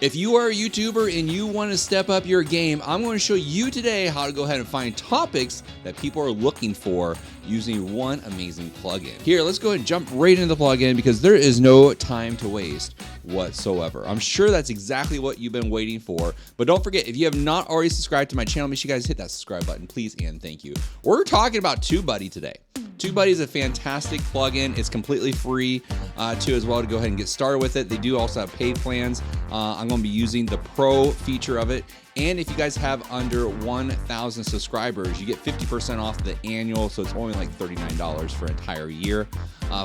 If you are a YouTuber and you want to step up your game, I'm going to show you today how to go ahead and find topics that people are looking for using one amazing plugin. Here, let's go ahead and jump right into the plugin because there is no time to waste whatsoever. I'm sure that's exactly what you've been waiting for. But don't forget, if you have not already subscribed to my channel, make sure you guys hit that subscribe button, please and thank you. We're talking about TubeBuddy today. TubeBuddy is a fantastic plugin. It's completely free too as well to go ahead and get started with it. They do also have paid plans. I'm going to be using the Pro feature of it. And if you guys have under 1,000 subscribers, you get 50% off the annual. So it's only like $39 for an entire year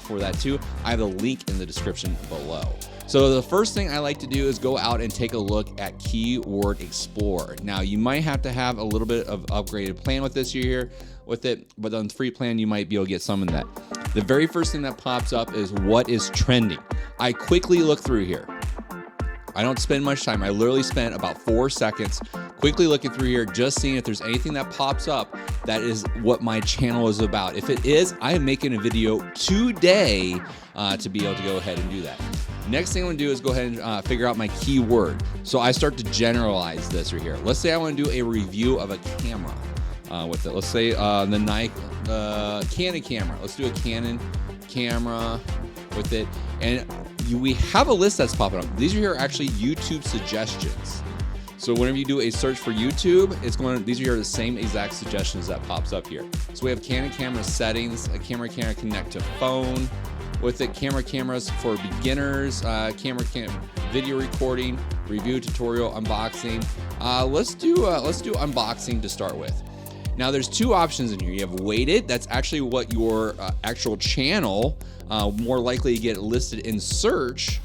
for that too. I have a link in the description below. So the first thing I like to do is go out and take a look at Keyword Explorer. Now you might have to have a little bit of upgraded plan with this year with it, but on the free plan you might be able to get some of that. The very first thing that pops up is what is trending. I quickly look through here. I don't spend much time. I literally spent about 4 seconds quickly looking through here, just seeing if there's anything that pops up that is what my channel is about. If it is, I am making a video today to be able to go ahead and do that. Next thing I'm gonna do is go ahead and figure out my keyword. So I start to generalize this right here. Let's say I wanna do a review of a camera with it. Let's say the Nikon Canon camera. Let's do a Canon camera with it. And we have a list that's popping up. These are here actually YouTube suggestions. So whenever you do a search for YouTube, these are here the same exact suggestions that pops up here. So we have Canon camera settings, a camera can connect to phone with it, cameras for beginners, video recording, review, tutorial, unboxing. Let's do unboxing to start with. Now there's two options in here. You have weighted, that's actually what your actual channel more likely to get listed in search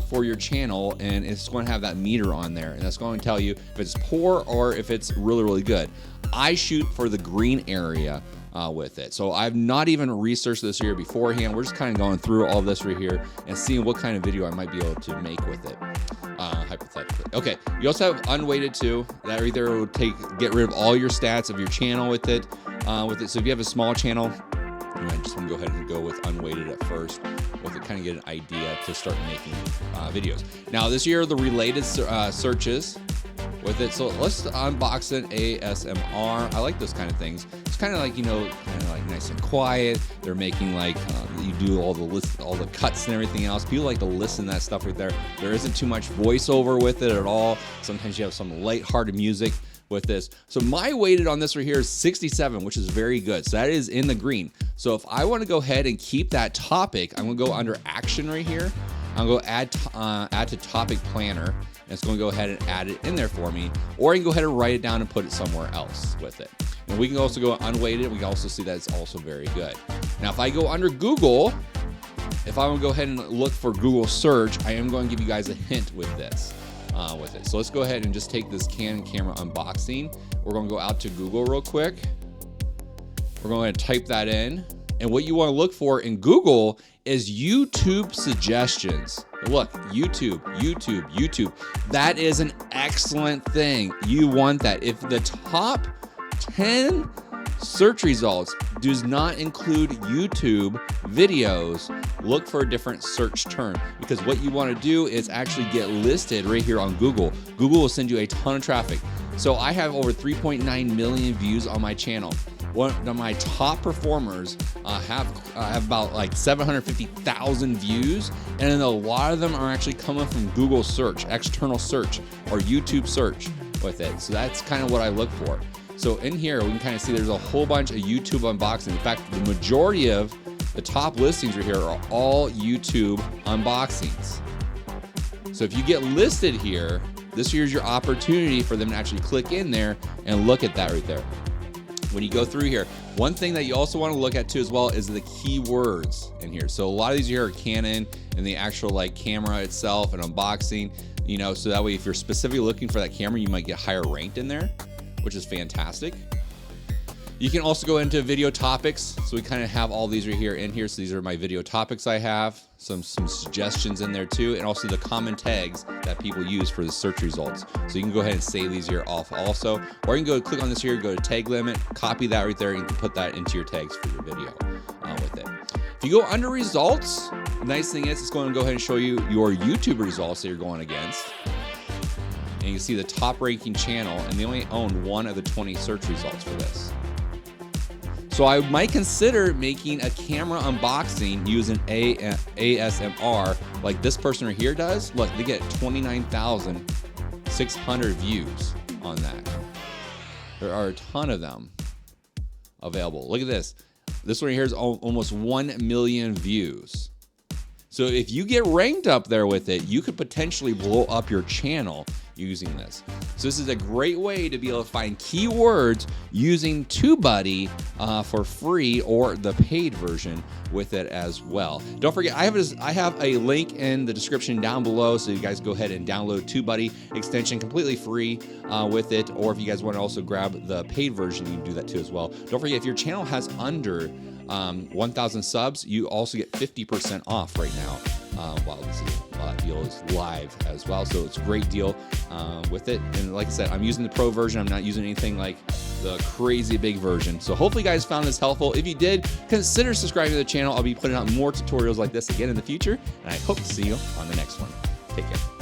for your channel, and it's going to have that meter on there, and that's going to tell you if it's poor or if it's really, really good. I shoot for the green area with it. So I've not even researched this here beforehand. We're just kind of going through all this right here and seeing what kind of video I might be able to make with it, hypothetically. Okay, you also have unweighted too. That either will get rid of all your stats of your channel with it. So if you have a small channel, you might just want to go ahead and go with unweighted at first with it, kind of get an idea to start making videos. Now this year, the related searches with it. So let's unbox an ASMR. I like those kind of things. It's kind of like, kind of like nice and quiet. They're making like, you do all the cuts and everything else. People like to listen to that stuff right there. There isn't too much voiceover with it at all. Sometimes you have some lighthearted music with this. So my weighted on this right here is 67, which is very good. So that is in the green. So if I want to go ahead and keep that topic, I'm going to go under action right here. I'm going to add to topic planner. And it's going to go ahead and add it in there for me, or I can go ahead and write it down and put it somewhere else with it. And we can also go unweighted. We can also see that it's also very good. Now, if I go under Google, if I want to go ahead and look for Google search, I am going to give you guys a hint with this. So let's go ahead and just take this Canon camera unboxing. We're going to go out to Google real quick. We're going to type that in. And what you want to look for in Google is YouTube suggestions. Look, YouTube. That is an excellent thing. You want that. If the top 10 search results does not include YouTube videos, look for a different search term, because what you want to do is actually get listed right here on Google. Google will send you a ton of traffic. So I have over 3.9 million views on my channel. One of my top performers have about like 750,000 views, and then a lot of them are actually coming from Google search, external search, or YouTube search with it. So that's kind of what I look for. So in here, we can kind of see there's a whole bunch of YouTube unboxing. In fact, the majority of the top listings right here are all YouTube unboxings. So if you get listed here, this here's your opportunity for them to actually click in there and look at that right there. When you go through here, one thing that you also want to look at too as well is the keywords in here. So a lot of these here are Canon and the actual like camera itself and unboxing, so that way if you're specifically looking for that camera, you might get higher ranked in there, which is fantastic. You can also go into video topics. So we kind of have all these right here in here. So these are my video topics I have, some suggestions in there too, and also the common tags that people use for the search results. So you can go ahead and save these here off also, or you can go click on this here, go to tag limit, copy that right there, and you can put that into your tags for your video with it. If you go under results, the nice thing is it's going to go ahead and show you your YouTube results that you're going against. And you can see the top ranking channel, and they only own 1 of the 20 search results for this. So I might consider making a camera unboxing using ASMR like this person right here does. Look, they get 29,600 views on that. There are a ton of them available. Look at this. This one here is almost 1 million views. So if you get ranked up there with it, you could potentially blow up your channel using this. So this is a great way to be able to find keywords using TubeBuddy for free or the paid version with it as well. Don't forget, I have a link in the description down below, so you guys go ahead and download TubeBuddy extension completely free with it. Or if you guys want to also grab the paid version, you can do that too as well. Don't forget, if your channel has under 1,000 subs, you also get 50% off right now while this deal is live as well. So it's a great deal with it. And like I said, I'm using the pro version. I'm not using anything like the crazy big version. So hopefully you guys found this helpful. If you did, consider subscribing to the channel. I'll be putting out more tutorials like this again in the future, and I hope to see you on the next one. Take care.